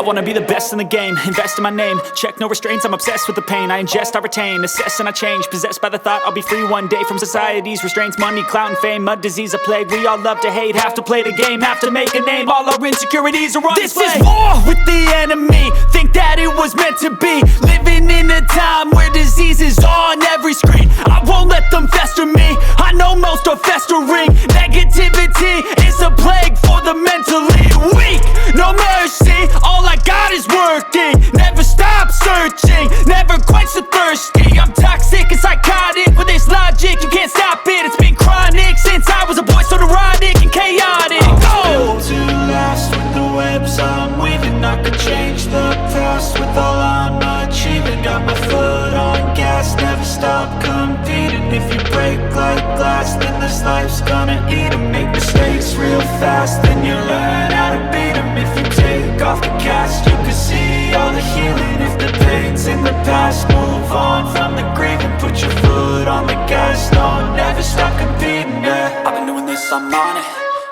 wanna be the best in the game, invest in my name, check no restraints, I'm obsessed with the pain. I ingest, I retain, assess and I change, possessed by the thought I'll be free one day from society's restraints. Money, clout and fame, mud, disease, a plague. We all love to hate, have to play the game, have to make a name. All our insecurities are on display. This is war with the enemy, think that it was meant to be. Living in a time where disease is on every screen. I won't let them fester me, I know most are festering. Negativity is a plague for the mentally weak. No mercy, all I got is working. Never stop searching, never quench the thirsty. I'm toxic and psychotic, with this logic you can't stop it. It's been chronic since I was a boy, so neurotic and chaotic. I'm built to last with the webs I'm weaving. I could change the past with all I'm achieving. Got my foot on gas, never stop competing. If you break like glass, then this life's gonna eat 'em. Make mistakes real fast, then you learn how to beat 'em. If you take off the cast, you can see all the healing. If the pain's in the past, move on from the grave and put your foot on the gas. No, never stop competing, yeah. I've been doing this, I'm on it.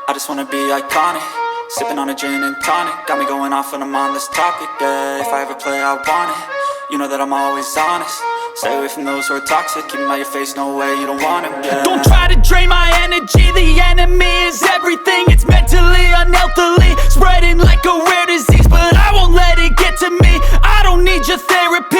I just wanna be iconic. Sipping on a gin and tonic, got me going off when I'm on this topic, yeah. If I ever play, I want it. You know that I'm always honest. Stay away from those who are toxic. Keep them out your face, no way, you don't want them, yeah. Don't try to drain my energy. The enemy is everything. It's mentally, unhealthily, spreading like a rare disease. But I won't let it get to me. I don't need your therapy.